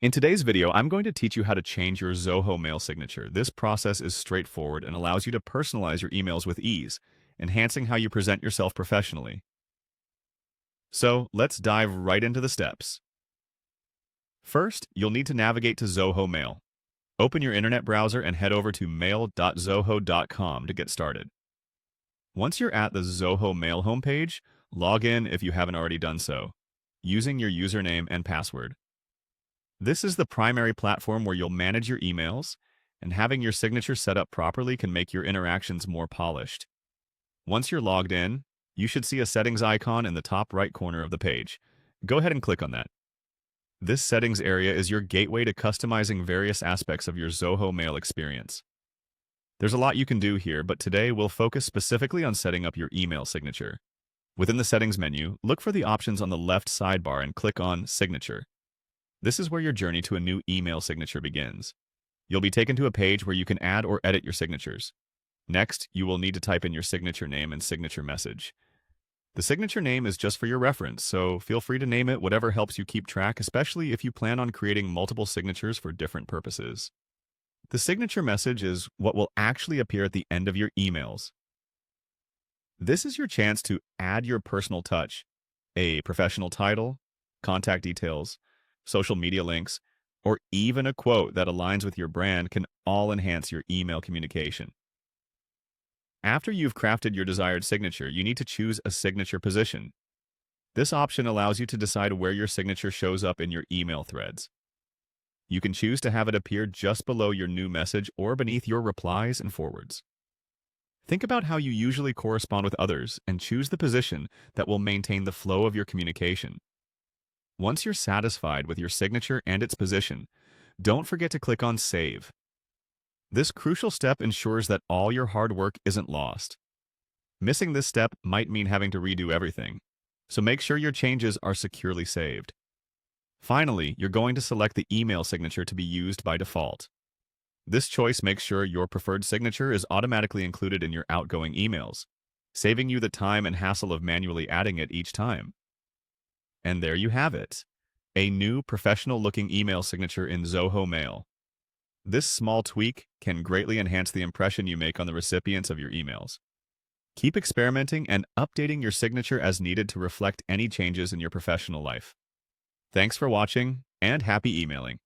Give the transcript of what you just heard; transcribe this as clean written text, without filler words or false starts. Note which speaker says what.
Speaker 1: In today's video, I'm going to teach you how to change your Zoho mail signature. This process is straightforward and allows you to personalize your emails with ease, enhancing how you present yourself professionally. So let's dive right into the steps. First, you'll need to navigate to Zoho Mail. Open your internet browser and head over to mail.zoho.com to get started. Once you're at the Zoho Mail homepage, log in if you haven't already done so, using your username and password. This is the primary platform where you'll manage your emails, and having your signature set up properly can make your interactions more polished. Once you're logged in, you should see a settings icon in the top right corner of the page. Go ahead and click on that. This settings area is your gateway to customizing various aspects of your Zoho Mail experience. There's a lot you can do here, but today we'll focus specifically on setting up your email signature. Within the settings menu, look for the options on the left sidebar and click on Signature. This is where your journey to a new email signature begins. You'll be taken to a page where you can add or edit your signatures. Next, you will need to type in your signature name and signature message. The signature name is just for your reference, so feel free to name it whatever helps you keep track, especially if you plan on creating multiple signatures for different purposes. The signature message is what will actually appear at the end of your emails. This is your chance to add your personal touch, a professional title, contact details, social media links, or even a quote that aligns with your brand can all enhance your email communication. After you've crafted your desired signature, you need to choose a signature position. This option allows you to decide where your signature shows up in your email threads. You can choose to have it appear just below your new message or beneath your replies and forwards. Think about how you usually correspond with others and choose the position that will maintain the flow of your communication. Once you're satisfied with your signature and its position, don't forget to click on Save. This crucial step ensures that all your hard work isn't lost. Missing this step might mean having to redo everything, so make sure your changes are securely saved. Finally, you're going to select the email signature to be used by default. This choice makes sure your preferred signature is automatically included in your outgoing emails, saving you the time and hassle of manually adding it each time. And there you have it, a new professional-looking email signature in Zoho Mail. This small tweak can greatly enhance the impression you make on the recipients of your emails. Keep experimenting and updating your signature as needed to reflect any changes in your professional life. Thanks for watching, and happy emailing.